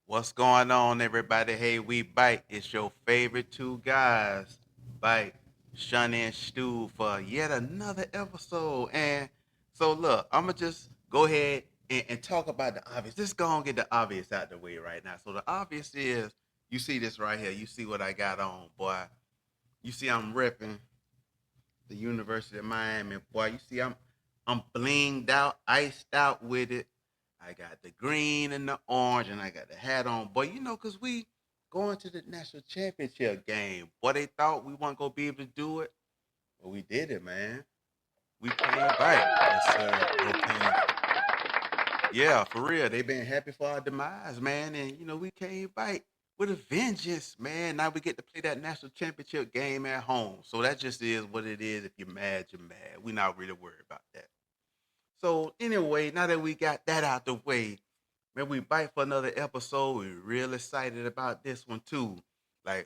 What's going on, everybody? Hey, we bite. It's your favorite two guys, Bite, Shunny and Stube for yet another episode. And so, look, I'm gonna just go ahead and talk about the obvious. Just go and get the obvious out the way right now. So the obvious is, you see this right here. You see what I got on, boy. You see I'm repping the University of Miami, boy. You see I'm blinged out, iced out with it. I got the green and the orange, and I got the hat on. Boy, cause we going to the national championship game. Boy, they thought we weren't gonna be able to do it, but we did it, man. We came back. Yes, sir. Go Kings. Yeah, for real. They been happy for our demise, man. And we came back with a vengeance, man. Now we get to play that national championship game at home. So that just is what it is. If you're mad, you're mad. We're not really worried about that. So anyway, now that we got that out the way, man, we bite for another episode. We're real excited about this one too. But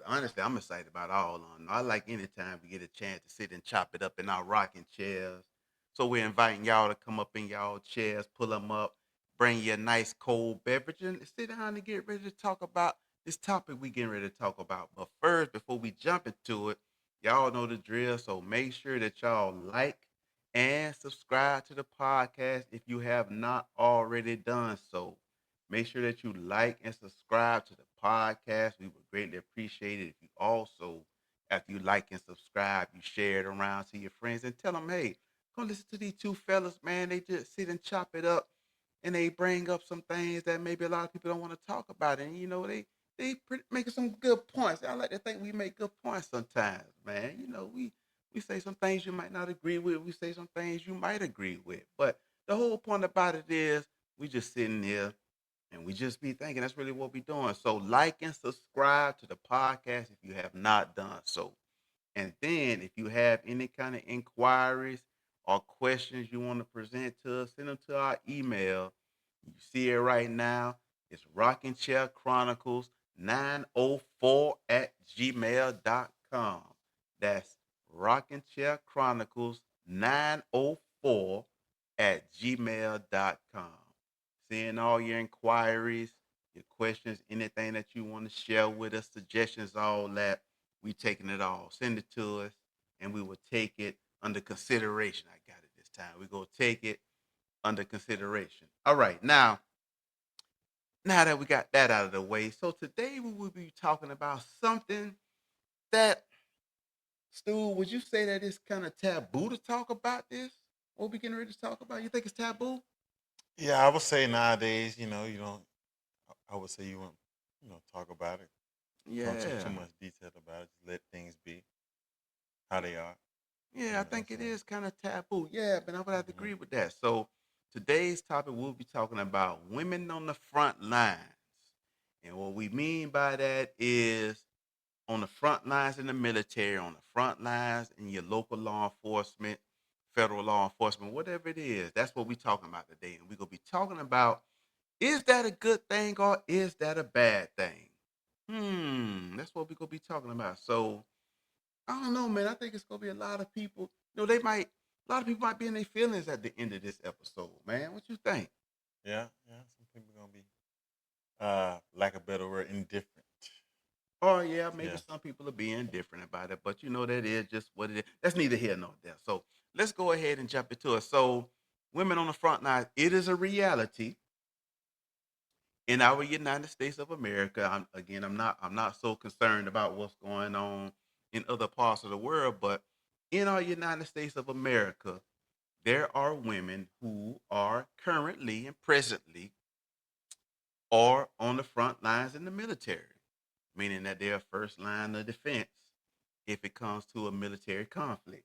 honestly, I'm excited about all of them. I like anytime we get a chance to sit and chop it up in our rocking chairs. So we're inviting y'all to come up in y'all chairs, pull them up, bring you a nice cold beverage, and sit down and get ready to talk about this topic we getting ready to talk about. But first, before we jump into it, y'all know the drill. So make sure that y'all like and subscribe to the podcast if you have not already done so. Make sure that you like and subscribe to the podcast. We would greatly appreciate it if you also, after you like and subscribe, you share it around to your friends and tell them, hey, go listen to these two fellas, man. They just sit and chop it up and they bring up some things that maybe a lot of people don't want to talk about. And, they making some good points. I like to think we make good points sometimes, man. We say some things you might not agree with. We say some things you might agree with. But the whole point about it is we just sitting here and we just be thinking that's really what we're doing. So like and subscribe to the podcast if you have not done so. And then if you have any kind of inquiries or questions you want to present to us, send them to our email. You see it right now. It's Rocking Chair Chronicles 904 at gmail.com. That's Rocking Chair Chronicles 904 at gmail.com. Seeing all your inquiries, your questions, anything that you want to share with us, suggestions, all that, we taking it all. Send it to us, and we will take it under consideration. I got it this time. We go take it under consideration. All right, now that we got that out of the way, so today we will be talking about something that, Stu, would you say that it's kind of taboo to talk about this? What we getting ready to talk about? You think it's taboo? Yeah, I would say nowadays, you don't. I would say you won't, talk about it. Don't take too Yeah. much detail about it. Just let things be how they are. Yeah, I think it So. is kind of taboo. Yeah, but I would have to hmm agree with that. So today's topic, we'll be talking about women on the front lines. And what we mean by that is on the front lines in the military, on the front lines in your local law enforcement, federal law enforcement, whatever it is. That's what we're talking about today. And we're going to be talking about, is that a good thing or is that a bad thing? That's what we're going to be talking about. So I don't know, man. I think it's gonna be a lot of people. A lot of people might be in their feelings at the end of this episode, man. What you think? Yeah. Some people gonna be, lack of a better word, indifferent. Oh yeah, maybe Yeah. some people are being different about it, but that is just what it is. That's neither here nor there. So let's go ahead and jump into it. So, women on the front line, it is a reality in our United States of America. I'm not so concerned about what's going on in other parts of the world, but in our United States of America, there are women who are currently and presently are on the front lines in the military, meaning that they're first line of defense if it comes to a military conflict.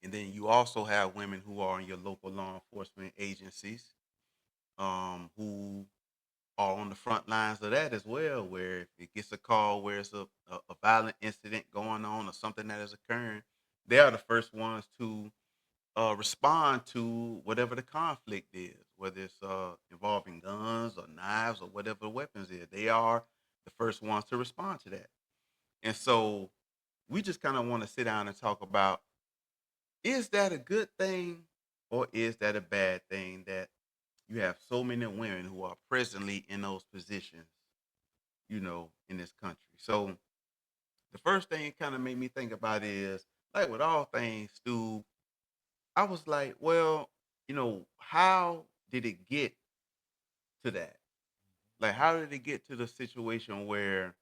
And then you also have women who are in your local law enforcement agencies, who are on the front lines of that as well, where if it gets a call where it's a violent incident going on or something that is occurring, they are the first ones to respond to whatever the conflict is, whether it's involving guns or knives or whatever the weapons is. They are the first ones to respond to that. And so we just kind of want to sit down and talk about, is that a good thing or is that a bad thing that you have so many women who are presently in those positions, in this country. So the first thing it kind of made me think about is like with all things, Stu, I was like, well, how did it get to that? Like, how did it get to the situation where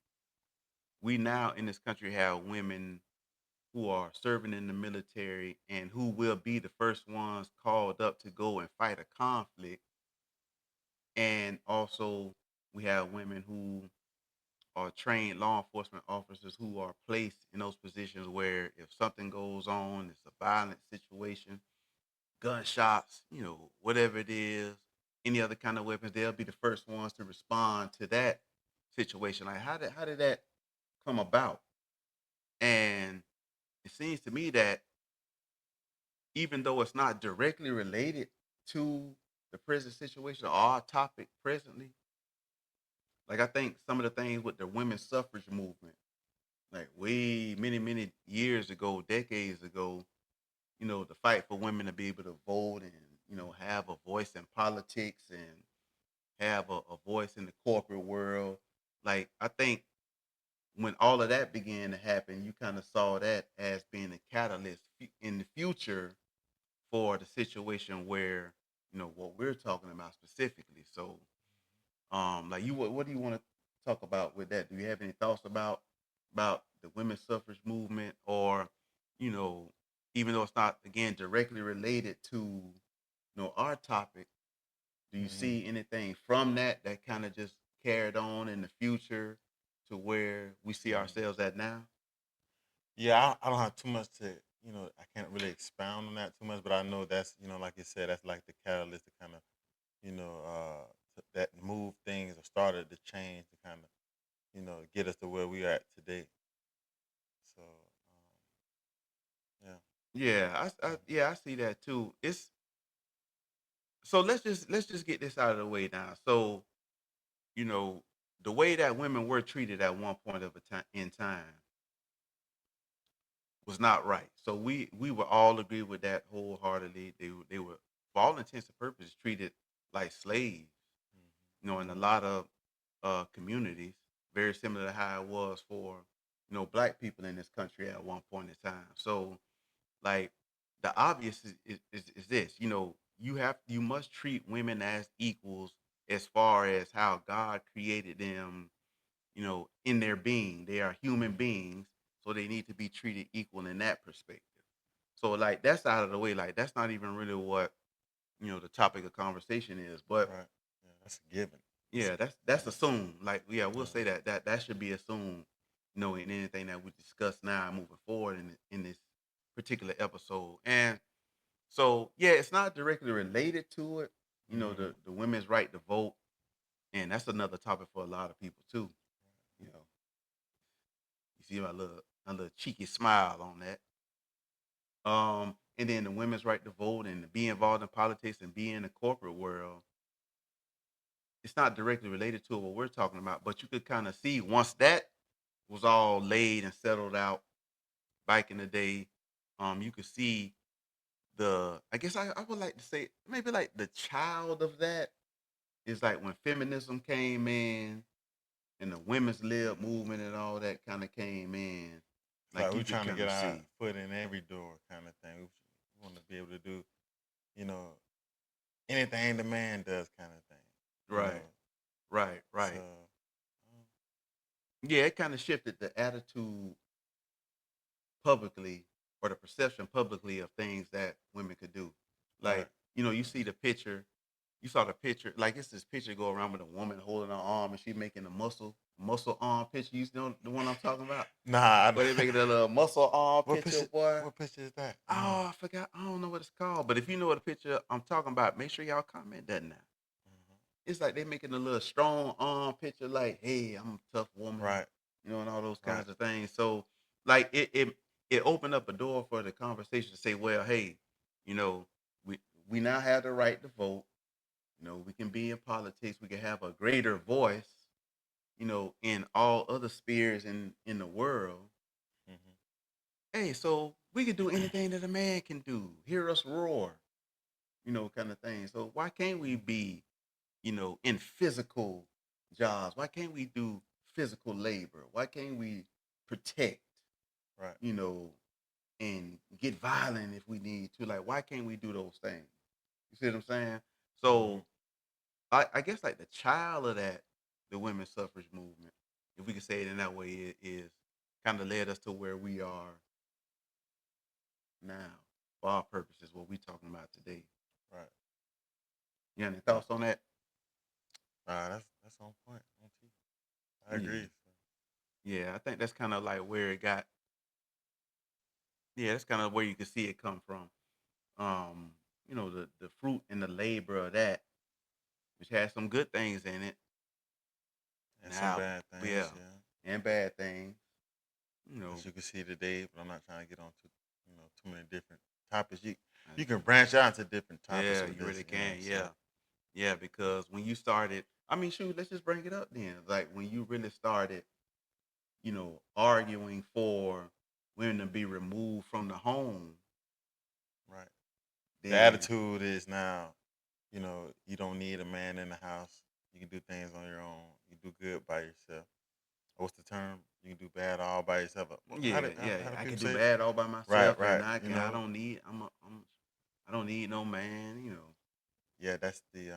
we now in this country have women who are serving in the military and who will be the first ones called up to go and fight a conflict? And also, we have women who are trained law enforcement officers who are placed in those positions where if something goes on, it's a violent situation, gunshots, whatever it is, any other kind of weapons, they'll be the first ones to respond to that situation. Like how did that come about? And it seems to me that even though it's not directly related to the present situation or our topic presently, like I think some of the things with the women's suffrage movement, like way many years ago, decades ago, the fight for women to be able to vote and have a voice in politics and have a voice in the corporate world. Like I think when all of that began to happen, you kind of saw that as being a catalyst in the future for the situation where what we're talking about specifically. So, like you, what do you want to talk about with that? Do you have any thoughts about the women's suffrage movement, or you know, even though it's not again directly related to our topic, do you Hmm. see anything from that kind of just carried on in the future to where we see Hmm. ourselves at now? Yeah, I don't have too much to, I can't really expound on that too much, but I know that's, like you said, that's like the catalyst to kind of, that move things or started the change to kind of, get us to where we are at today. So, yeah. Yeah, yeah, I see that too. It's so let's just get this out of the way now. So, you know, the way that women were treated at one point of a time in time was not right. So we would all agree with that wholeheartedly. They were for all intents and purposes treated like slaves, in a lot of communities, very similar to how it was for black people in this country at one point in time. So like the obvious is this, you must treat women as equals as far as how God created them, in their being. They are human beings, so they need to be treated equal in that perspective. So like that's out of the way. Like that's not even really what the topic of conversation is. But Right. Yeah, that's a given. That's yeah, a, that's assumed. Like yeah, we'll yeah. say that should be assumed. In anything that we discuss now moving forward in this particular episode. And so yeah, it's not directly related to it. Hmm. The women's right to vote, and that's another topic for a lot of people too. You know, you see my little cheeky smile on that. And then the women's right to vote and to be involved in politics and be in the corporate world. It's not directly related to what we're talking about, but you could kind of see once that was all laid and settled out back in the day, you could see I guess I would like to say maybe like the child of that is like when feminism came in and the women's lib movement and all that kind of came in, It's like like you we're could trying to kind get of our see. foot in every door kind of thing. We want to be able to do, you know, anything the man does kind of thing, Right, right, So, right. Yeah, it kind of shifted the attitude publicly or the perception publicly of things that women could do. right. Like, you see the picture, you saw the picture, like it's this picture go around with a woman holding her arm and she making a muscle arm picture. You know the one I'm talking about? Nah, Where they making a little muscle arm what picture, picture? boy. What picture is that? No. Oh, I forgot. I don't know what it's called. But if you know what the picture I'm talking about, make sure y'all comment that now. Mhm. It's like they making a little strong arm picture, like, hey, I'm a tough woman, Right, and all those right. kinds of things. So like it opened up a door for the conversation to say, well, hey, you know, we we now have the right to vote. We can be in politics, we can have a greater voice, in all other spheres in the world. Hmm. Hey, so we can do anything that a man can do. Hear us roar. kind of thing. So why can't we be, in physical jobs? Why can't we do physical labor? Why can't we protect, Right. you know, and get violent if we need to? Like, why can't we do those things? You see what I'm saying? Mm-hmm. So I guess like the child of that, the women's suffrage movement, if we could say it in that way, it is kind of led us to where we are now for our purposes, what we talking about today. Right. You have any Yeah. thoughts on that? That's on point. On T. I Yeah. agree. Yeah, I think that's kind of like where it got. Yeah, that's kind of where you can see it come from. Um, the fruit and the labor of that, which has some good things in it. And some Now, bad yeah, things, yeah. and bad things. You As know, you can see today, but I'm not trying to get on too many different topics. I- You can branch out into different topics yeah, with you this, really you know what can. I'm Yeah, saying? yeah, because when you started, I mean, shoot, let's just bring it up then. Like when you really started, arguing for women to be removed from the home, Right. The then attitude is now, you don't need a man in the house. You can do things on your own. You can do good by yourself. What's the term? You can do bad all by yourself. How yeah, do yeah, how do I people can do say it? bad all by Right, myself, and right. I don't need I don't need no man. Yeah, that's the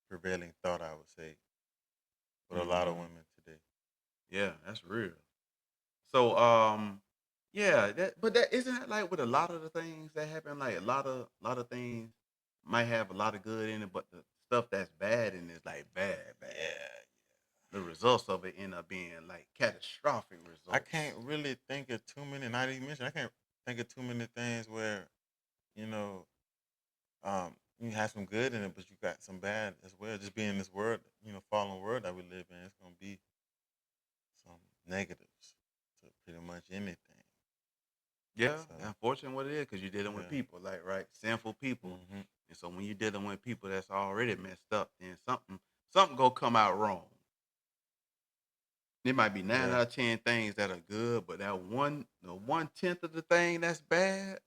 prevailing thought, I would say, with a lot of Hmm. women today. Yeah, that's real. So, yeah, but that isn't that like with a lot of the things that happen. Like a lot of things might have a lot of good in it, but the stuff that's bad in it is like bad, bad. Yeah, The results of it end up being like catastrophic I can't results. really think of too many. Not even mention. I can't think of too many things where you know you have some good in it, but you got some bad as well. Just being this world, fallen world that we live in, it's gonna be some negatives to pretty much anything. Yeah, So unfortunately, what it is because you're dealing with yeah, people, like right, sinful people, hmm and so when you're dealing with people that's already messed up, then something gonna come out wrong. It might be nine yeah, out of 10 things that are good, but that the 1/10 of the thing that's bad,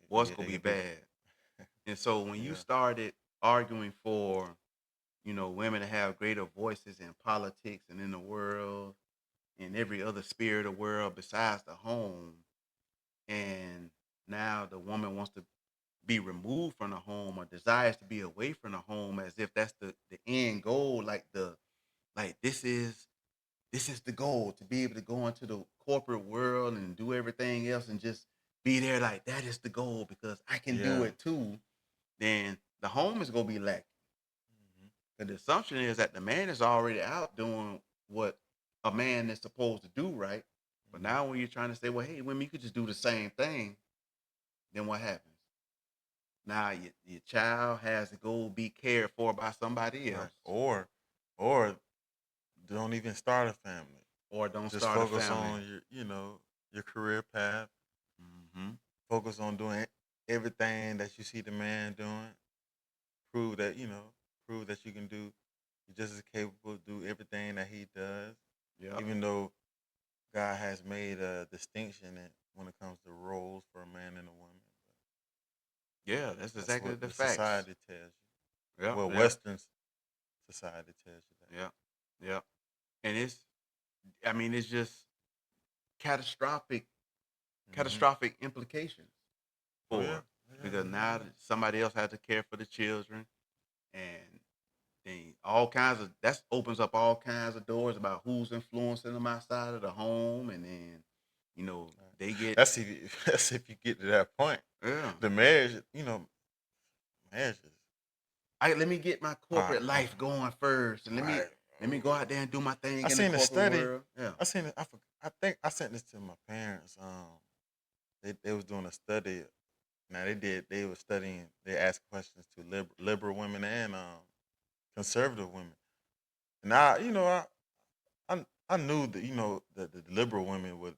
what's yeah, gonna it be can be. bad. And so when you Yeah, started arguing for, women to have greater voices in politics and in the world, in every other sphere of the world besides the home, and now the woman wants to be removed from the home or desires to be away from the home as if that's the end goal, like this is the goal to be able to go into the corporate world and do everything else and just be there, like that is the goal because I can do yeah. it too, then the home is going to be lacking. hmm And the assumption is that the man is already out doing what a man is supposed to do, right? But hmm now when you're trying to say, well, hey, women, you could just do the same thing, then what happens? Now your child has to go be cared for by somebody Right. else Or don't even start a family. or don't Just start a focus family. on your career path. Hmm. Focus on doing everything that you see the man doing. Prove that prove that you can do. You're just as capable to do everything that he does. Yep. Even though God has made a distinction when it comes to roles for a man and a woman. Yeah, that's That's exactly what the the facts. society tells you. Yep. Well, Yep. Western society tells you Yep. Yep. And I mean, it's just catastrophic, that. catastrophic implications Oh yeah, for it because now yeah. that somebody else has to care for the children, and then all kinds of that opens up all kinds of doors about who's influencing them outside of the home, and then Right. they get That's if you get to that point. yeah. The marriage, marriage is Let me get my hard. corporate life going first, and let me Right. let me go out there and do my thing I in the seen a corporate study. world. Yeah. I seen it. I think I sent this to my parents. They was doing a study. Now they did. They were studying. They asked questions to liberal women and conservative women. And I knew that the liberal women would,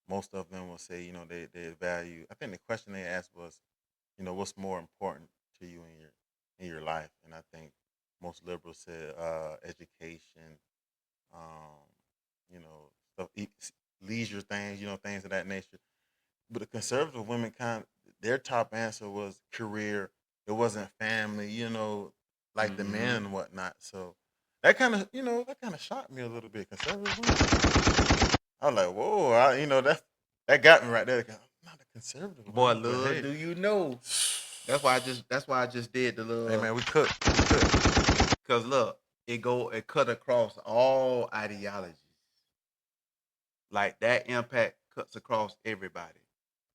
most of them will say, they value. I think the question they asked was, what's more important to you in your life? And I think most liberals said education, um, stuff, leisure things, things of that nature. But the conservative women their top answer was career. It wasn't family, like the men Mm-hmm. and whatnot. So that kind of, that kind of shocked me a little bit. Conservative women. I was like, whoa, that got me right there. I'm not a conservative Boy, woman, but little hey, do you know. That's why I just did the hey little. man, we cook, we cook. Cause look, it cut across all ideologies. Like that impact cuts across everybody.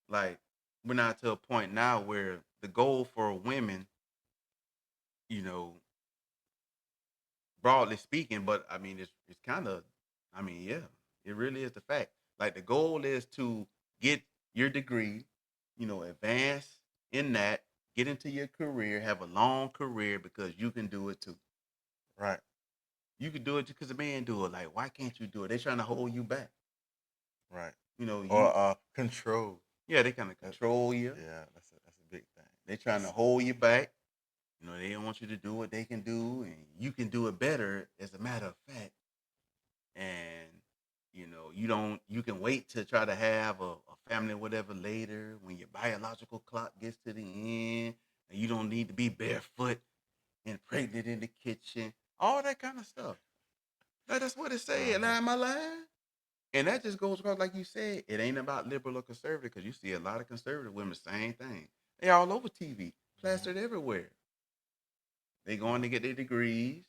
Like we're not to a point now where the goal for women, you know, broadly speaking, but I mean it's kind of, I mean, yeah, it really is the fact. Like the goal is to get your degree, advance in that, get into your career, have a long career because you can do it too. Right, You can do it because the man do it. Like, why can't you do it? They trying to hold you back. right. You Or control. yeah, they kind of That, control you. yeah, that's a big thing. They trying to hold you back. They don't want you to do what they can do, and you can do it better. As a matter of fact, and you can wait to try to have a family or whatever later when your biological clock gets to the end, and you don't need to be barefoot and pregnant in the kitchen. All that kind of stuff. That's what it said. Uh-huh. Now am I lying? And that just goes across, like you said, it ain't about liberal or conservative because you see a lot of conservative women, same thing. They all over TV, Mhm. plastered everywhere. They going Yeah. to get their degrees,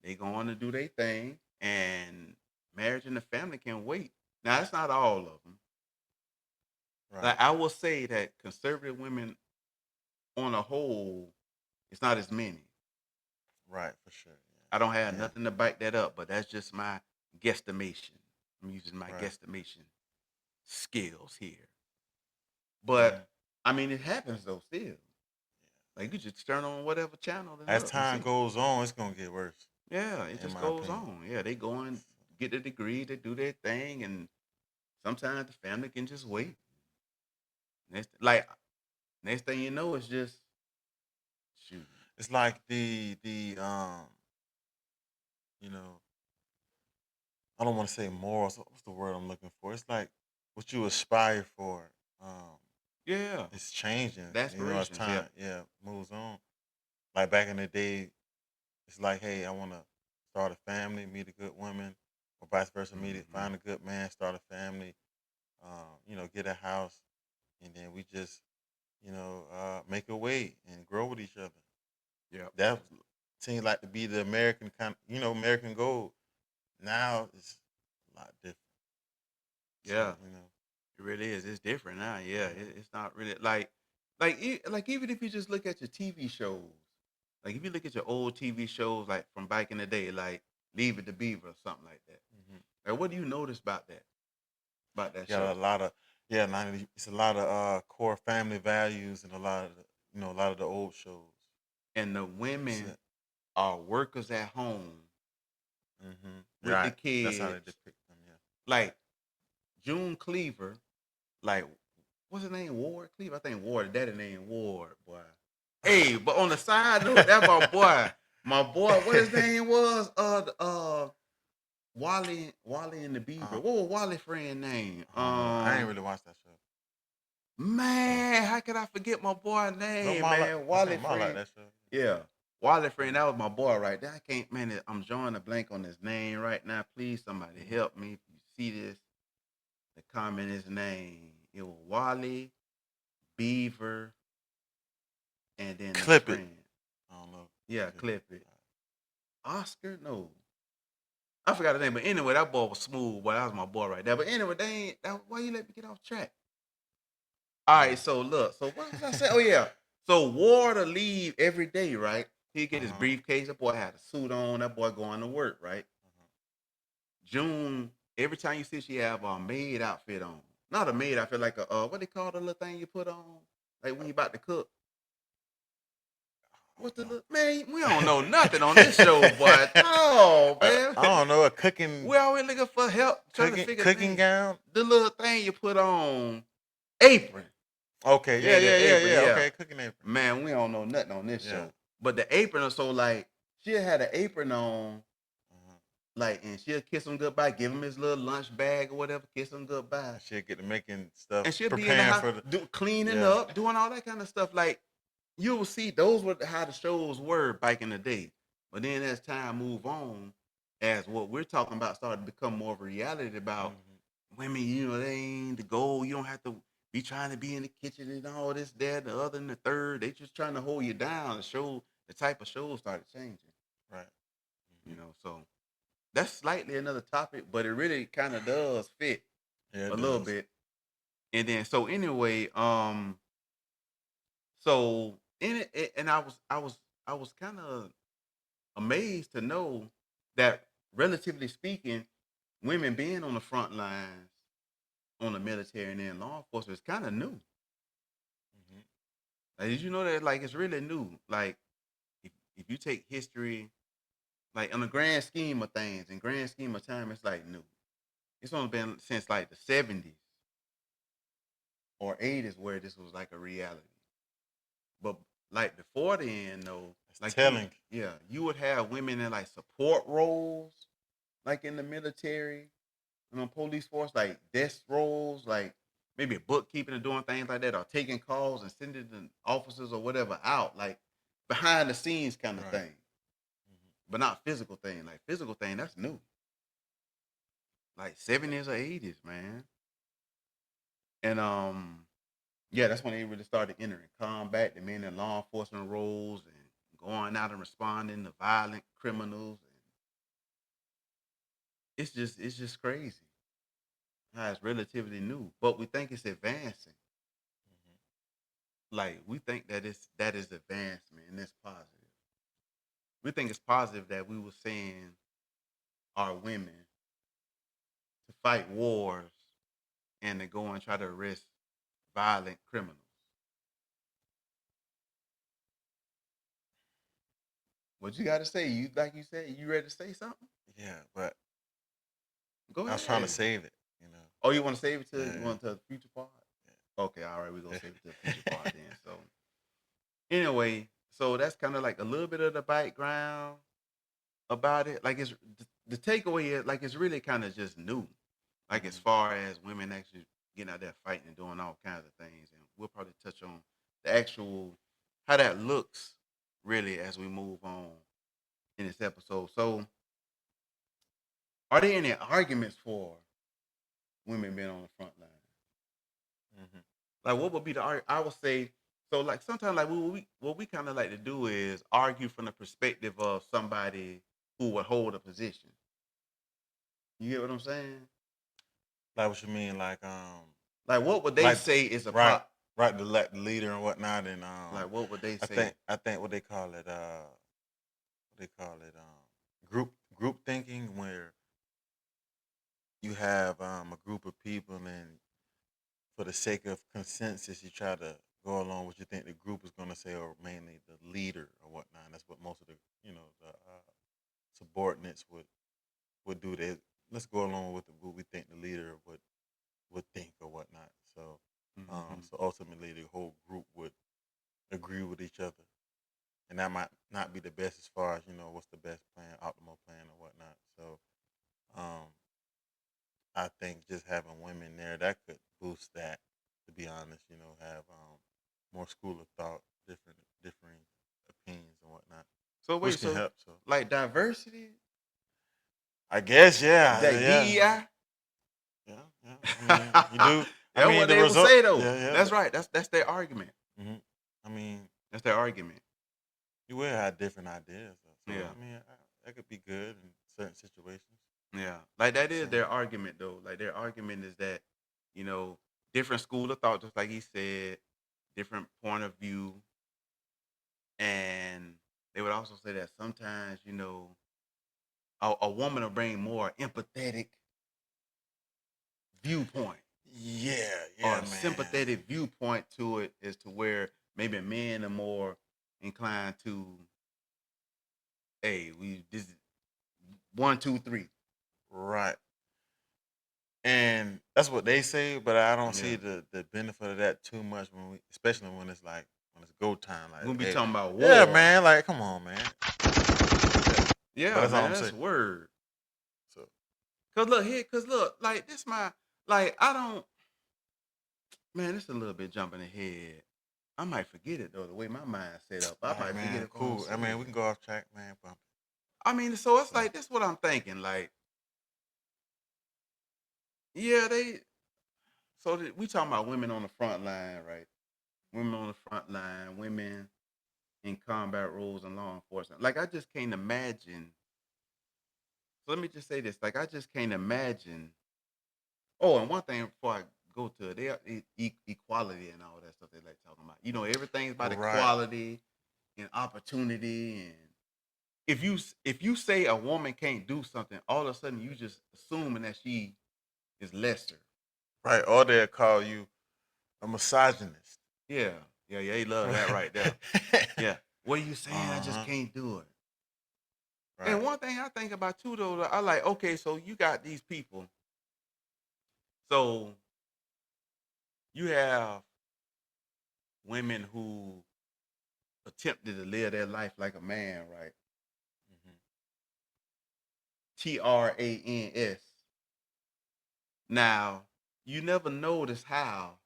they going to do their thing, and marriage and the family can wait. Now, that's not all of them. Right. Like I will say that conservative women, on a whole, it's not as many. Right. For sure. I don't have Yeah. Yeah. nothing to back that up, but that's just my guesstimation. I'm using my Right. guesstimation skills here. Yeah. But I mean, it happens though still. Like you just turn on whatever channel and As look and time see. goes on, it's gonna get worse, Yeah, it in just my goes opinion. on. Yeah, they go and get a degree, they do their thing, and sometimes the family can just wait. Next thing you know, it's just shoot. It's like the you know, I don't want to say morals. What's the word I'm looking for? It's like what you aspire for. Um, Yeah, it's changing. the As aspirations. Yeah. time moves on. Like back in the day, it's like, hey, I want to start a family, meet a good woman, or vice versa, Hmm. find a good man, start a family, get a house, and then we just, make a way and grow with each other. Yeah. That seems like to be the American American goal. Now it's a lot different. So, Yeah. It really is. It's different now. Yeah, yeah. it's not really like even if you just look at your TV shows, like if you look at your old TV shows, like from back in the day, like Leave It to Beaver or something like that. Hmm. Like, what do you notice about that? About that Got show? a lot of it's a lot of core family values and a lot of a lot of the old shows. And the It's women it. are workers at home with the Right. That's how they kids. depict them. Yeah. Like June Cleaver, like what's his name? Ward Cleaver. I think Ward. Daddy name Ward. Boy. Hey, but on the side note, that my boy. My boy, what his name was? Wally and the Beaver. uh, What was Wally friend name? I don't know. I ain't really watched that show. So Man, how could I forget my boy no, name, Ma like man? I think Wally Ma like friend. that show. Yeah. Wally Yeah. friend, that was my boy right there. I can't, man, I'm drawing a blank on his name right now. Please, somebody Hmm. help me. If you see this, the comment his name. It was Wally, Beaver, and then the Clip it. friend. I don't know. Yeah, Clip clip it. Oscar? No. I forgot his name, but anyway, that boy was smooth. Boy, that was my boy right there. But anyway, they ain't. Why you let me get off track? All right, it. so look. So what was I saying? Oh yeah. So Water leave every day, right? He Uh get his huh. briefcase. That boy had a suit on. That boy going to work, right? Uh-huh. June. Every time you see, she have a maid outfit on. Not a maid outfit, like a what they call the little thing you put on, like when you about to cook. What's the little man? We don't know nothing on this show, boy. Oh man, I don't know a we always looking for help, trying to figure cooking things. gown. The little thing you put on, apron. Okay, Yeah, the apron. Yeah, Okay, cooking apron. man, we don't know nothing on this Yeah. show. But the apron is so like she had an apron on, Uh-huh. Like, and she'll kiss him goodbye, give him his little lunch bag or whatever, kiss him goodbye. She'll get to making stuff, And she'll be in the preparing house for the cleaning yeah. up, doing all that kind of stuff. Like, you will see those were how the shows were back in the day. But then as time move on, as what we're talking about started to become more of a reality about women, they ain't the goal. You don't have to be trying to be in the kitchen and all this, that, the other, and the third. They just trying to hold you down. The type of shows started changing. Right. So that's slightly another topic, but it really kind of does fit Yeah, a it little does. bit. And then so anyway, so in it, and I was kind of amazed to know that, relatively speaking, women being on the front lines on the military and in law enforcement is kind of new. Like, did you know that? Like, it's really new. Like, if you take history, like on the grand scheme of things, in grand scheme of time, it's like new. It's only been since like the 70s or 80s where this was like a reality. But like before then, though, It's like telling. you would have women in like support roles, like in the military, police force, like desk roles, like maybe bookkeeping and doing things like that, or taking calls and sending the officers or whatever out, like behind the scenes kind of Right. thing, but not physical thing. Like physical thing, that's new. Like 70s or 80s, man. And yeah, that's when they really started entering combat, the men in law enforcement roles and going out and responding to violent criminals. And it's just crazy how it's relatively new, but we think it's advancing. Like, we think that is advancement and it's positive. We think it's positive that we were seeing our women to fight wars and to go and try to arrest violent criminals. What you got to say? You like you said, you ready to say something? Yeah, but Go I was trying to ahead. save it. Oh, you want to save it to you Yeah. want to the future part? Okay, all right, we're gonna save it to the future part then. So anyway, so that's kind of like a little bit of the background about it. Like, it's the takeaway is like it's really kind of just new. Like, as far as women actually getting out there fighting and doing all kinds of things, and we'll probably touch on the actual how that looks really as we move on in this episode. So, are there any arguments for women being on the front line? Like, what would be the I would say so. Like, sometimes, like, what we kind of like to do is argue from the perspective of somebody who would hold a position. You get what I'm saying? Like what you mean, Like, what would they like say is a right, prop? right, the leader and whatnot, and Like, what would they I say? think what they call it, group thinking, where you have a group of people, and for the sake of consensus, you try to go along what you think the group is going to say, or mainly the leader or whatnot. And that's what most of the subordinates would do. They let's go along with what we think the leader would think or whatnot. So so ultimately the whole group would agree with each other, and that might not be the best as far as what's the best plan, optimal plan or whatnot. So um, I think just having women there, that could boost that. To be honest, have more school of thought, differing opinions and whatnot, So which wait, can so help. So like diversity, I guess, yeah, like yeah, DEI. yeah, yeah. I mean, you do. I That's mean, what the they would result. say though. Yeah, yeah. That's right. That's their argument. Hmm. I mean, That's their argument. you will have different ideas. So Yeah, I mean, that could be good in certain situations. yeah. Like, that is Same. their argument though. Like, their argument is that you know different school of thought, just like he said, different point of view, and they would also say that sometimes a woman will bring more empathetic viewpoint Yeah, or yeah, a man. sympathetic viewpoint to it, as to where maybe men are more inclined to, hey, we this is 1, 2, 3. Right. And that's what they say, but I don't Yeah, see the benefit of that too much especially when it's when it's go time. we're gonna Like, be hey, talking about yeah, war. man, like, come on, man. Yeah. But Yeah, that's all man, I'm that's saying. word. cause look, like this my like I don't man, it's a little bit jumping ahead. I might forget it though, the way my mind set up. I All right, might forget man. if I'm gonna Cool. say I mean, we it. can go off track, man. Bump it. I mean, so it's So, like this what I'm thinking. Like, yeah, we talking about women on the front line, right? Women on the front line, women in combat roles and law enforcement. Like I just can't imagine. So let me just say this. Like I just can't imagine. Oh, and one thing before I go to it, equality and all that stuff they like talking about. You know, everything's about right. equality and opportunity. And if you say a woman can't do something, all of a sudden you just assuming that she is lesser. Right. Or they'll call you a misogynist. Yeah, yeah, they love that Right. right there. Yeah, what are you saying? I just Uh-huh. can't do it. And Right. one thing I think about too, though, I like, okay, so you got these people. So you have women who attempted to live their life like a man, right? Mm-hmm. Trans. Now, you never notice how.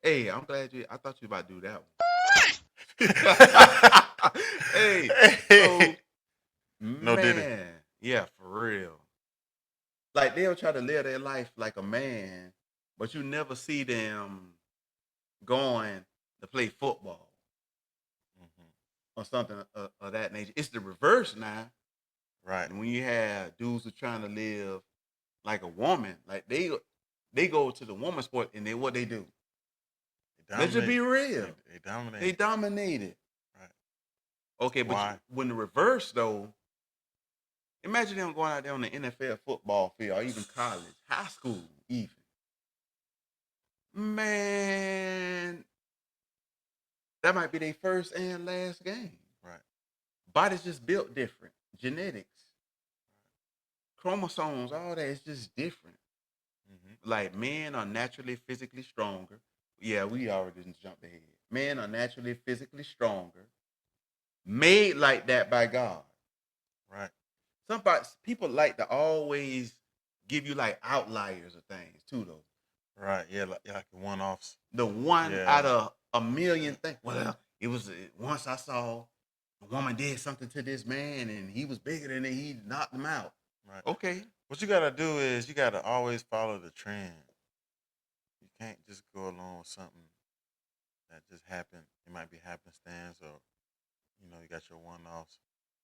Hey, I'm glad you. I thought you were about to do that one. Hey, so Hey. No diddy. man, yeah, for real. Like they'll try to live their life like a man, but you never see them going to play football Mm-hmm. or something of that nature. It's the reverse now. Right. And when you have dudes who trying to live like a woman, like they go to the woman sport and they what they do. They Let's just dominate. be real. They dominate. They dominate it. Right. Okay, but Why? when the reverse though, imagine them going out there on the NFL football field or even college, high school, even. Man, that might be their first and last game. Right. Body's just built different. Genetics, chromosomes, all that is just different. Mm-hmm. Like men are naturally physically stronger. Yeah, we already just jumped ahead. Men are naturally physically stronger, made like that by God. Right. Some people like to always give you like outliers of things too, though. Right. Yeah, like the one-offs. The one out Yeah. of a million things. Well, it was once I saw a woman did something to this man and he was bigger than it. He knocked him out. Right. Okay. What you gotta do is you gotta always follow the trend. You can't just go along with something that just happened. It might be happenstance or you got your one-offs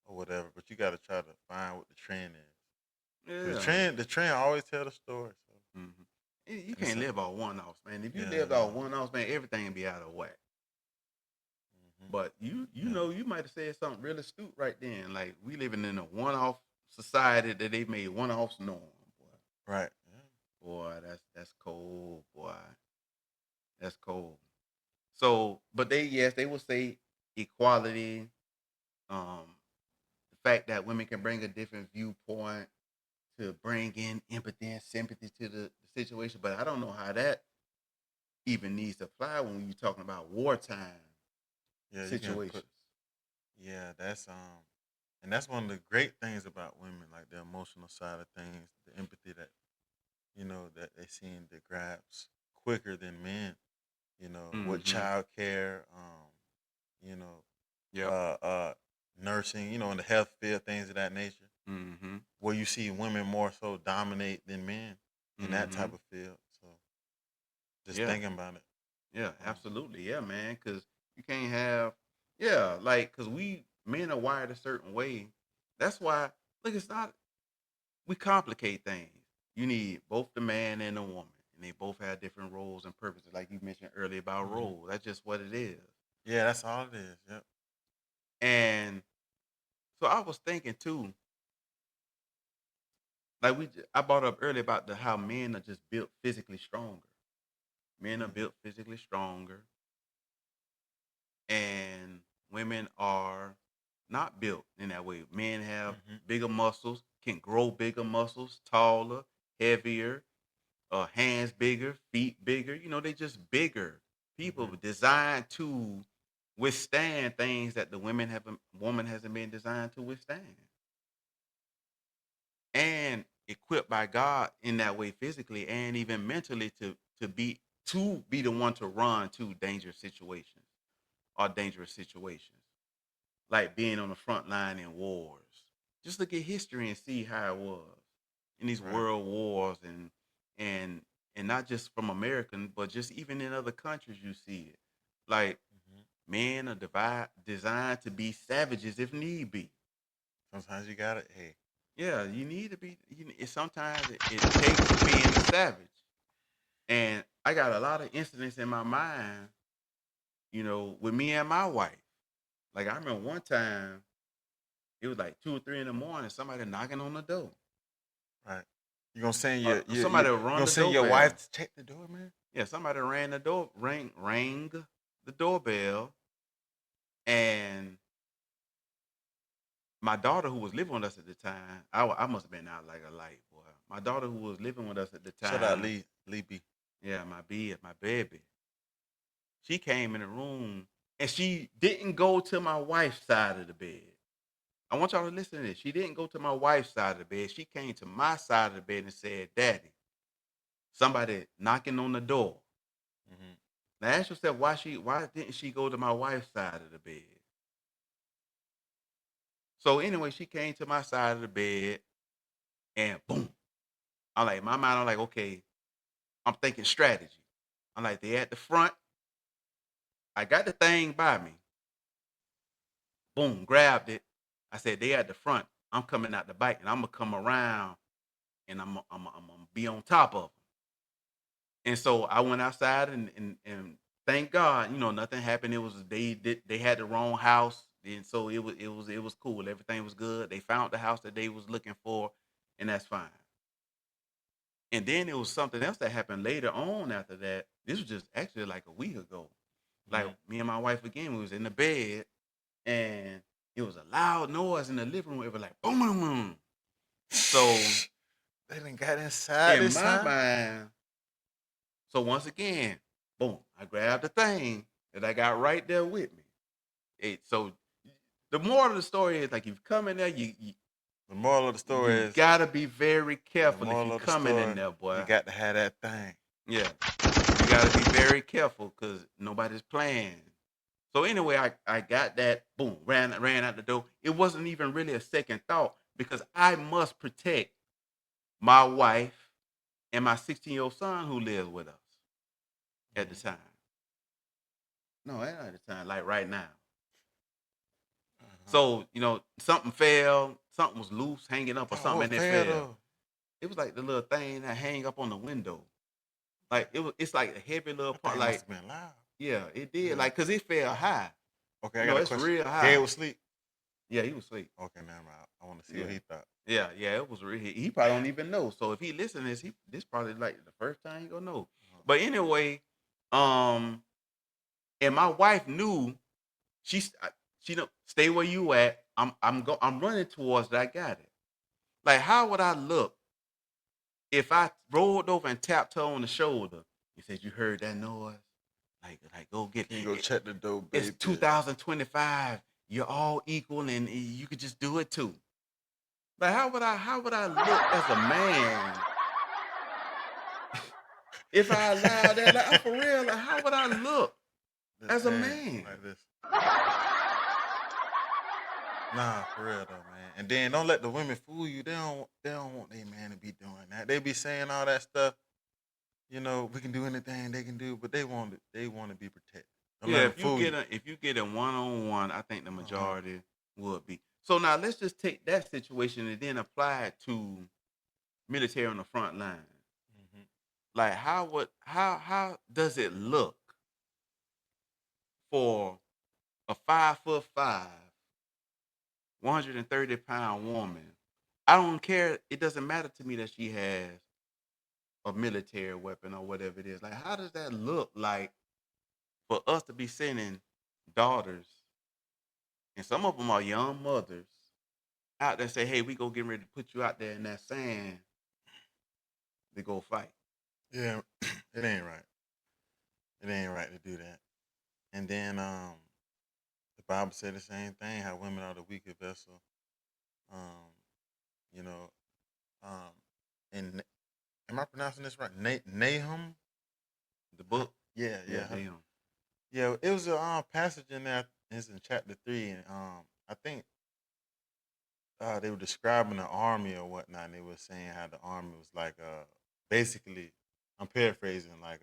or whatever, but you gotta try to find what the trend is. Cause Yeah. the trend always tell the story. So Mm-hmm. You and it's can't a, live off one offs, man. If you yeah, lived no. off one offs, man, everything be out of whack. Hmm. But you Yeah. know, you might have said something really astute right then. Like we living in a one off society that they made one offs norm. Right. Yeah. Boy, that's cold, boy. That's cold. So, but they yes, they will say equality, the fact that women can bring a different viewpoint to bring in empathy and sympathy to the situation. But I don't know how that even needs to apply when you're talking about wartime Yeah. You can put. situations. Yeah. And that's one of the great things about women, like the emotional side of things, the empathy that that they seem to grasp quicker than men. With Mm-hmm. child care, you know, Yep. uh, uh, nursing, in the health field, things of that nature, Mm-hmm. where you see women more so dominate than men in that Mm-hmm. type of field. So just Yeah. thinking about it. Yeah. Um, Absolutely. Yeah, man. Because you can't have. Yeah, like because we men are wired a certain way. That's why. Look, it's not. We complicate things. You need both the man and the woman, and they both have different roles and purposes, like you mentioned earlier about mhm. roles. That's just what it is. Yeah, that's all it is. Yep. And so I was thinking too, like I brought up earlier about the how men are just built physically stronger. Men are Hmm. built physically stronger, and women are not built in that way. Men have Hmm. bigger muscles, can grow bigger muscles, taller, heavier, hands bigger, feet bigger. You know, they just bigger people Hmm. designed to withstand things that the woman hasn't been designed to withstand. equipped by God in that way physically and even mentally to be the one to run to dangerous situations or dangerous situations, like being on the front line in wars. Just look at history and see how it was in these Right. world wars and and not just from American, but just even in other countries you see it. Like Hmm. men are designed to be savages if need be. Sometimes you got it. Hey. Yeah, you need to be. Sometimes it takes being a savage. And I got a lot of incidents in my mind, with me and my wife. Like I remember one time, it was like 2 or 3 in the morning, somebody knocking on the door. Right. You gonna send Or your you somebody you run gonna the send your doorbell. wife to check the door, man? Yeah, somebody rang the doorbell, and my daughter who was living with us at the time, I must have been out like a light, boy. My daughter who was living with us at the Shout out time, Lee B. yeah, my baby, she came in the room and she didn't go to my wife's side of the bed. I want y'all to listen to this. She didn't go to my wife's side of the bed. She came to my side of the bed and said, "Daddy, somebody knocking on the door." Hmm. Now ask yourself why didn't she go to my wife's side of the bed? So anyway, she came to my side of the bed and boom. I'm like, okay, I'm thinking strategy. I'm like, they at the front. I got the thing by me. Boom, grabbed it. I said, they at the front. I'm coming out the bike and I'm gonna come around and I'm gonna be on top of them. And so I went outside and thank God, nothing happened. It was they had the wrong house, and so it was cool. Everything was good. They found the house that they was looking for, and that's fine. And then it was something else that happened later on after that. This was just actually like a week ago. Like Hmm. me and my wife again, we was in the bed and it was a loud noise in the living room. It was like boom, boom, boom. So They done got inside in this my time. mind, so once again, boom, I grabbed the thing that I got right there with me. So the moral of the story is like if you come in there, you The moral of the story you is gotta be very the careful if you moral of the coming in story. there, You boy. got to have that thing. Yeah. You gotta be very careful because nobody's playing. So anyway, I got that, boom, ran out the door. It wasn't even really a second thought because I must protect my wife and my 16-year-old son who lives with us at the Hmm. time. No, not at the time, like right now. Uh-huh. So, something fell, something was loose, hanging up or Oh, something, it and it failed fell. though. It was like the little thing that hang up on the window. Like it's like a heavy little That part. thing must Like, have been loud. yeah, it did. Yeah. Like, cause it fell high. Okay, I got a It's question. real Gary high. was asleep. Yeah, he was asleep. Okay, never mind. I want to see what Yeah. he thought. Yeah, it was real. He probably don't even know. So if he listen to this probably like the first time he gonna know. Uh-huh. But anyway, um, and my wife knew she know stay where you at. I'm running towards that. I got it. Like how would I look if I rolled over and tapped her on the shoulder and said, "You heard that noise? Like go get Can you go it. check the door, It's baby? 2025. You're all equal, and you could just do it too." Like how would I look as a man if I allowed that? Like I'm for real. Like how would I look This as a hand man? like this. Nah, for real though, man. And then don't let the women fool you. They don't want their man to be doing that. They be saying all that stuff. We can do anything they can do, but they want to be protected. Don't let Yeah, them fool you. if you get a one on one, I think the Uh-huh. majority would be. So now let's just take that situation and then apply it to military on the front line. Hmm. Like how does it look for a 5'5", 130-pound woman? I don't care. It doesn't matter to me that she has a military weapon or whatever it is. Like, how does that look like for us to be sending daughters, and some of them are young mothers, out there and say, "Hey, we go get ready to put you out there in that sand to go fight." Yeah, it ain't right. It ain't right to do that. And then the Bible said the same thing, how women are the weaker vessel. Um, you know, um, and am I pronouncing this right? Nahum. The book. Yeah, Yeah, yeah, damn. yeah. It was a passage in there. It's in chapter 3, and I think they were describing the army or whatnot. And they were saying how the army was like basically, I'm paraphrasing, like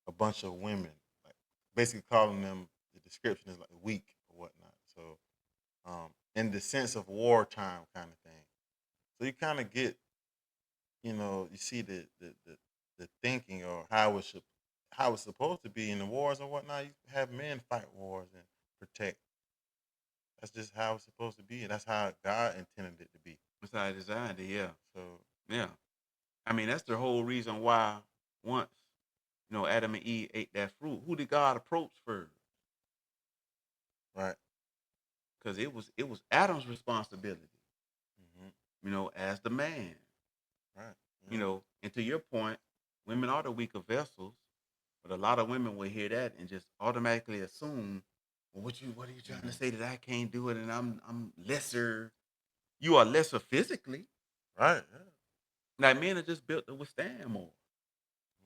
a bunch of women, like basically calling them, the description is like weak or whatnot. So in the sense of wartime kind of thing. So you kind of get, you see the thinking or how it's supposed to be in the wars and whatnot. You have men fight wars and protect. That's just how it's supposed to be, and that's how God intended it to be. That's how I designed it. Yeah, So yeah. I mean, that's the whole reason why once Adam and Eve ate that fruit, who did God approach first? right, Because it was Adam's responsibility. hmm As the man. right, yeah, And to your point, women are the weaker vessels, but a lot of women will hear that and just automatically assume, well, what are you trying to hmm say that I can't do it and I'm lesser? You are lesser physically. right, yeah, Like men are just built to withstand more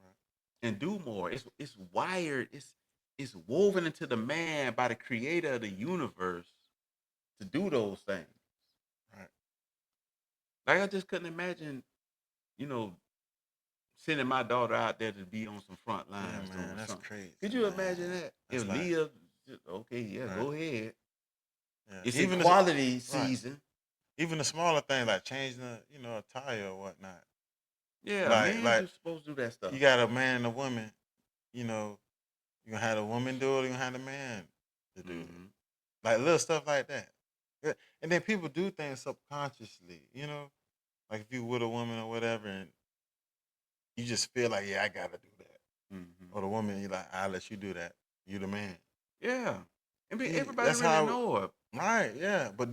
right, and do more. It's wired. It's woven into the man by the creator of the universe to do those things. right. Like I just couldn't imagine, you know, sending my daughter out there to be on some front Yeah, lines man, doing that's something. crazy, Could you imagine man. that? That's If like, Leah, okay, yeah, right, go ahead. yeah. It's Even the equality right, season. even the smaller things like changing a tire or whatnot. Yeah, Like, men do supposed to do that you stuff. got a man and a woman. You know, you gonna have a woman do it. You gonna have a man to do it. Hmm. Like little stuff like that. Yeah. And then people do things subconsciously. Like if you with a woman or whatever, and you just feel like, yeah, I gotta do that. Hmm. Or the woman, you like, I'll let you do that. You the man. Yeah, I mean See, everybody that's really how. know it. Right, yeah. But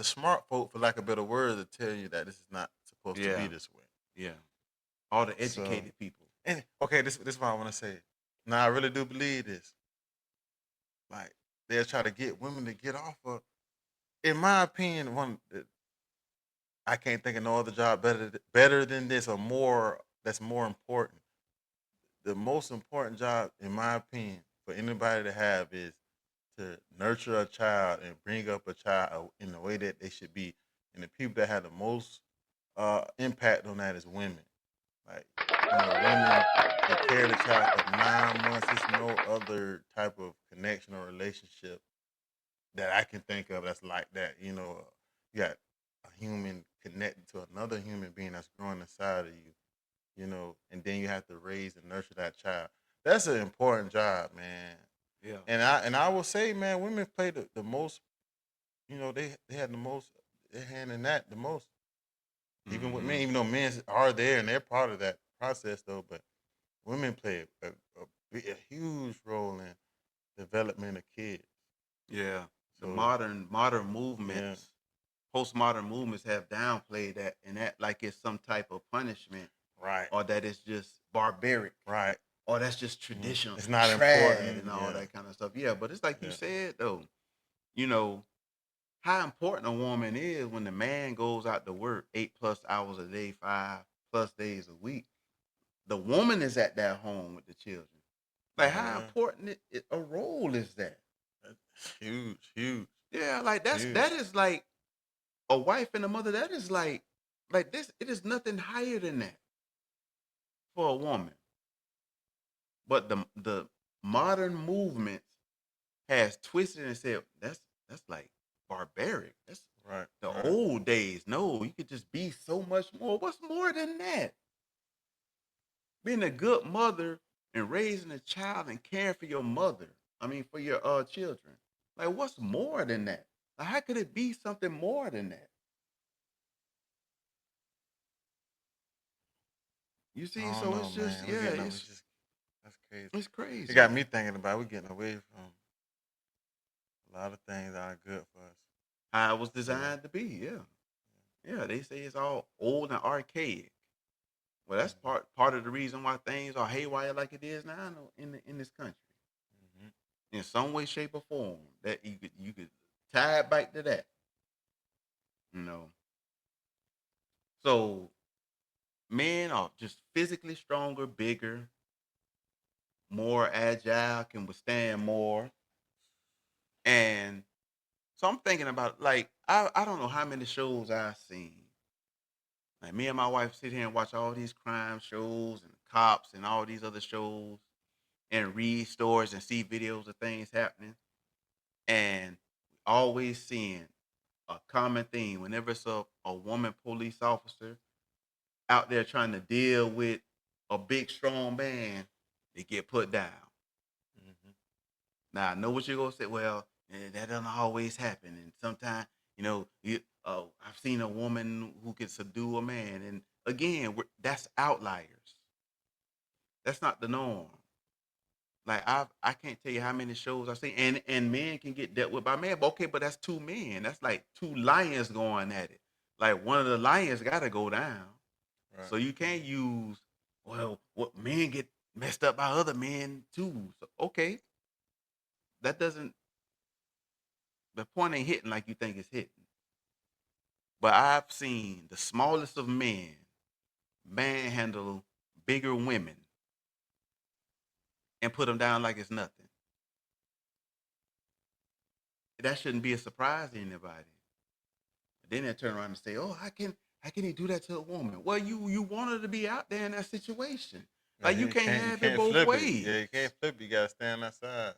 the smart folk, for lack of better words, will tell you that this is not supposed to be Yeah, this way. yeah. All the So, educated people. and okay, this is what I want to say. Now I really do believe this. Like they'll try to get women to get off of. In my opinion, I can't think of no other job better than this or more that's more important. The most important job, in my opinion, for anybody to have is to nurture a child and bring up a child in the way that they should be. And the people that have the most impact on that is women. Like, women that carry the child for 9 months. It's no other type of connection or relationship that I can think of that's like that. You got a human connected to another human being that's growing inside of you, and then you have to raise and nurture that child. That's an important job, man. Yeah. And I will say, man, women play the most. They had the most their hand in that the most. Even with men, Hmm. even though men are there and they're part of that process, though, but women play a huge role in development of kids. Yeah. The So modern yeah, movements, postmodern movements have downplayed that and that like it's some type of punishment right, or that it's just barbaric right. or that's just traditional, It's not trad important. and all Yeah, that kind of stuff. Yeah, but it's like you yeah, said though, you know, how important a woman is when the man goes out to work 8+ hours a day, 5+ days a week. The woman is at that home with the children. Like how yeah. important a role is that? That's huge, huge, Yeah, like huge. that is like a wife and a mother. That is like this. It is nothing higher than that for a woman. But the modern movement has twisted and said that's like barbaric. That's Right, the right. old days. No, you could just be so much more. What's more than that? Being a good mother and raising a child and caring for your mother. I mean, for your children. Like, what's more than that? Like, how could it be something more than that? You see, I don't so know, it's just man. We're yeah, getting up. It's just that's crazy. it's It crazy. got me thinking about we're getting away from a lot of things that are good for us. How it was So designed to be. Yeah, yeah. They say it's all old and archaic. Well, that's mhm, part of the reason why things are haywire like it is now in this country. mhm. In some way, shape, or form, that you could tie it back to that. You know. So men are just physically stronger, bigger, more agile, can withstand more. And so I'm thinking about like I don't know how many shows I've seen. Like me and my wife sit here and watch all these crime shows and cops and all these other shows and read stories and see videos of things happening. And always seeing a common theme whenever it's a woman police officer out there trying to deal with a big strong man, they get put down. Hmm. Now I know what you're gonna say. Well, that doesn't always happen, and sometimes I've seen a woman who can subdue a man, and again, that's outliers. That's not the norm. Like I can't tell you how many shows I've seen, and men can get dealt with by men. But okay, but that's two men. That's like two lions going at it. Like one of the lions got to go down. Right. So you can't use what men get messed up by other men too. So okay, that doesn't the point ain't hitting like you think it's hitting. But I've seen the smallest of men manhandle bigger women and put them down like it's nothing. That shouldn't be a surprise to anybody. Then they turn around and say, "Oh, how can he do that to a woman?" Well, you want her to be out there in that situation. Yeah, Like you can't you have it can't both flip it. Yeah, ways. you can't flip it. You gotta stand outside.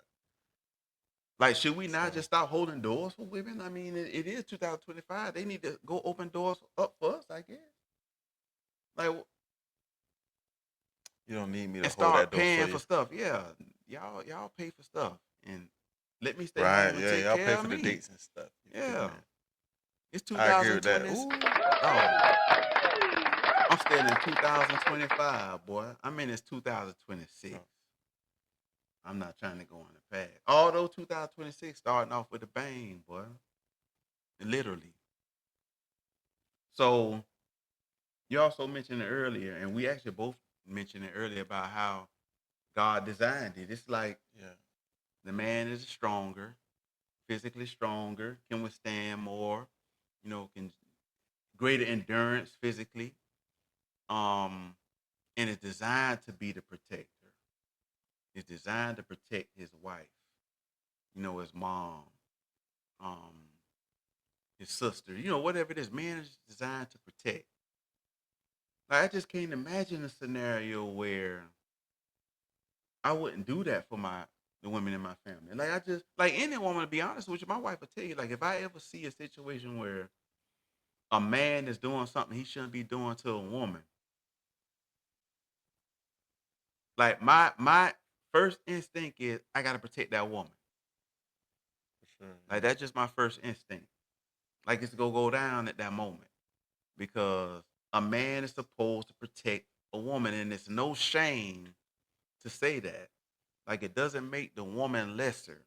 Like, should we not So just stop holding doors for women? I mean, it is 2025. They need to go open doors up for us, I guess. Like, you don't need me to and hold that start door for paying you. for stuff. Yeah, y'all pay for stuff and let me stay Right? home and Yeah, take y'all care pay of for the me. dates and stuff. You feel Yeah, me? it's I agree with that. 2020. Ooh. Oh, I'm still in 2025, boy. I'm in this 2026. Oh, I'm not trying to go on the past. Although 2026 starting off with a bang, boy. Literally. So you also mentioned it earlier, and we actually both mentioned it earlier about how God designed it. It's like yeah. the man is stronger, physically stronger, can withstand more, can greater endurance physically. Um, and it's designed to be the protector. It's designed to protect his wife, his mom, um, his sister, whatever it is. Man is designed to protect. Like, I just can't imagine a scenario where I wouldn't do that for the women in my family. Like I just like any woman to be honest with you, my wife will tell you, like if I ever see a situation where a man is doing something he shouldn't be doing to a woman, like my first instinct is I gotta protect that woman. For sure. Like that's just my first instinct. Like it's gonna go down at that moment. Because a man is supposed to protect a woman, and it's no shame to say that. Like it doesn't make the woman lesser.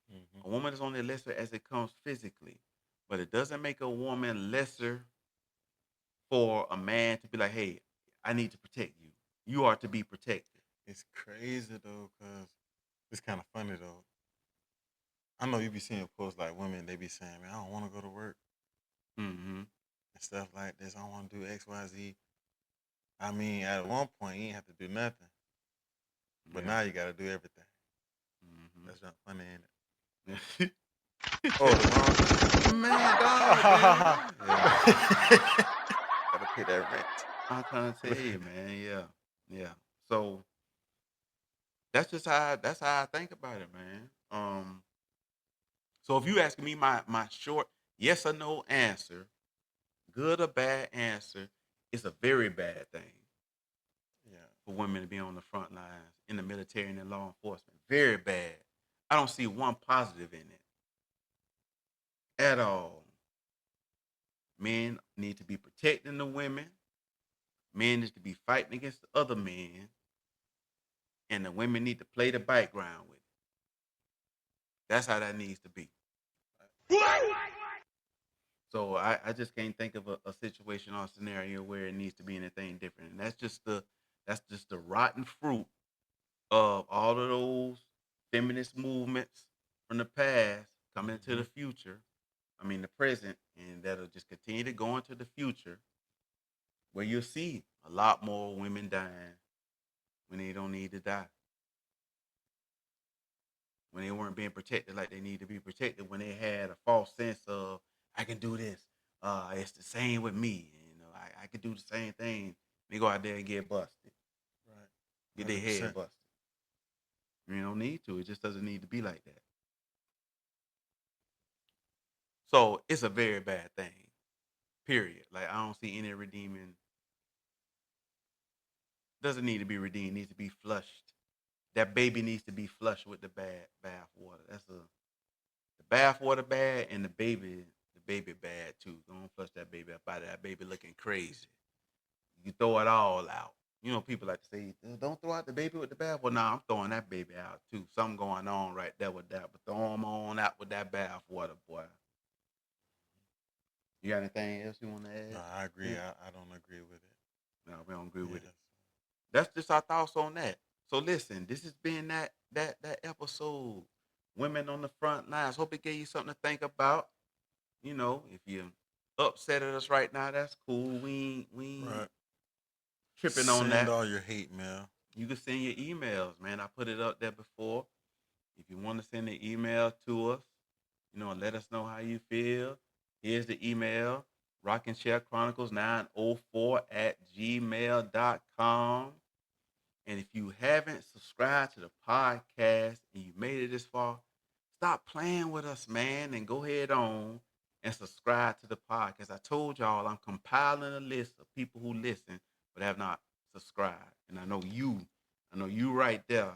Yeah. Hmm. A woman is only lesser as it comes physically, but it doesn't make a woman lesser for a man to be like, "Hey, I need to protect you. You are to be protected." It's crazy though, cause it's kind of funny though. I know you be seeing posts like women, they be saying, "Man, I don't want to go to work Mm-hmm. and stuff like this. I don't want to do X, Y, Z." I mean, at one point, you ain't have to do nothing, but Yeah. now you got to do everything. Mm-hmm. That's not funny, ain't it? man, Oh, the wrong thing. dog, man. Yeah. Gotta pay that rent. I'm trying to tell But you, man. Yeah, yeah. So that's how I think about it, man. So if you ask me my short yes or no answer, good or bad answer, it's a very bad thing yeah, for women to be on the front lines in the military and in law enforcement. Very bad. I don't see one positive in it at all. Men need to be protecting the women. Men need to be fighting against the other men, and the women need to play the background with it. That's how that needs to be. So I just can't think of a situation or a scenario where it needs to be anything different. And that's just the rotten fruit of all of those feminist movements from the past coming into hmm the future. I mean the present, and that'll just continue to go into the future. where you'll see a lot more women dying when they don't need to die, when they weren't being protected like they need to be protected, when they had a false sense of I can do this. It's the same with me. You know, I could do the same thing. They go out there and get busted, Right. get their head 100%. busted. You don't need to. It just doesn't need to be like that. So it's a very bad thing. Period. Like I don't see any redeeming. Doesn't need to be redeemed. Needs to be flushed. That baby needs to be flushed with the bad bath water. That's the bath water bad and the baby bad too. Don't flush that baby up out of that baby looking crazy. You throw it all out. You know, people like to say, don't throw out the baby with the bath water. Nah, I'm throwing that baby out too. Something going on right there with that. But throw them on out with that bath water, boy. You got anything else you want to No, add? I agree. Yeah. I don't agree with it. No, we don't agree with it. Yes. That's just our thoughts on that. So listen, this has been that episode. Women on the front lines. Hope it gave you something to think about. You know, if you're upset at us right now, that's cool. We ain't Right. tripping on Send that. all your hate mail. You can send your emails, man. I put it up there before. If you want to send an email to us, you know, and let us know how you feel. Here's the email: Rockin' Chair Chronicles 904 at gmail.com. And if you haven't subscribed to the podcast and you made it this far, stop playing with us, man, and go ahead on and subscribe to the podcast. I told y'all I'm compiling a list of people who listen but have not subscribed. And I know you right there.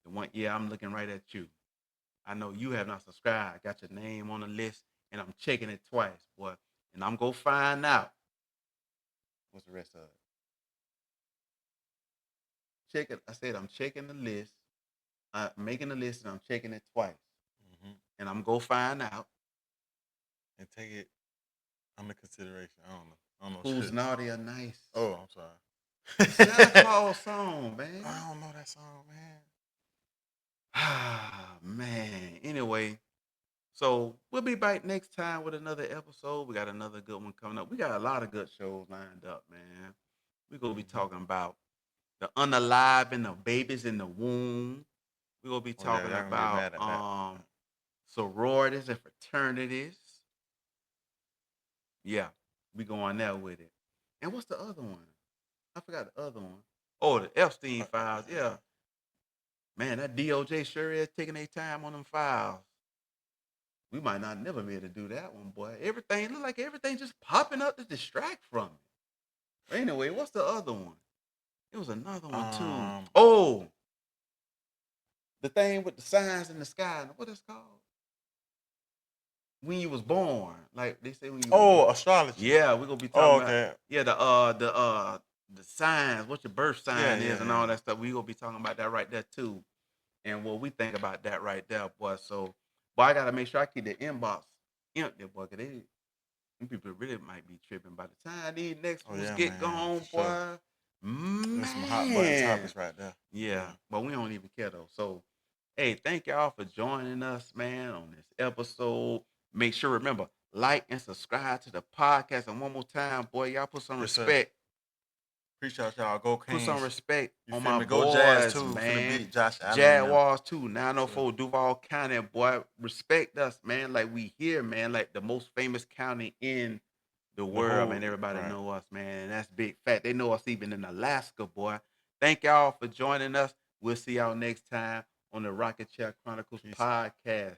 The one, yeah, I'm looking right at you. I know you have not subscribed. Got your name on the list, and I'm checking it twice, boy. And I'm gonna find out what's the rest of it. Check it. I said I'm checking the list. I'm making the list, and I'm checking it twice. Hmm. And I'm gonna find out And take it under consideration. I don't know. I don't know who's shit. naughty or nice. Oh, I'm sorry. The Santa Claus song, man. I don't know that song, man. Ah, man. Anyway, so we'll be back next time with another episode. We got another good one coming up. We got a lot of good shows lined up, man. We're gonna be Hmm. talking about the unalive and the babies in the womb. We're gonna be Oh yeah, talking y'all gonna get about mad at that. sororities and fraternities. Yeah, we going there with it. And what's the other one? I forgot the other one. Oh, the Epstein files. Yeah, man, that DOJ sure is taking their time on them files. We might not never be able to do that one, boy. Everything look like everything just popping up to distract from it. But anyway, what's the other one? It was another one too. Um, Oh, the thing with the signs in the sky. What is called? When you was born. Like they say when you was born. oh, astrology. Yeah, we're gonna be Oh, talking about okay. yeah, the signs, what your birth Yeah, sign is yeah, and yeah. all that stuff. We gonna be talking about that right there too. And what we think about that right there, boy. So boy, I gotta make sure I keep the inbox empty, boy, cause them people really might be tripping by the time these next Oh ones yeah, get man, gone, for sure. boy. There's some hot button Man. topics right there. Yeah, Yeah. but we don't even care though. So, hey, thank y'all for joining us, man, on this episode. Make sure, remember, like and subscribe to the podcast. And one more time, boy, y'all Yes, sir. Appreciate y'all. Go put some Canes. respect You on feel my me? Go Jazz boys, too. Finna man. beat Josh Allen and them. Jaguars too, Sure. 904 Duval County, boy. Respect us, man. Like we here, man. Like the most famous county in the The world, whole man. Everybody right. know us, man. And that's big fat. They know us even in Alaska, boy. Thank y'all for joining us. We'll see y'all next time on the Rocket Chair Chronicles Peace. podcast.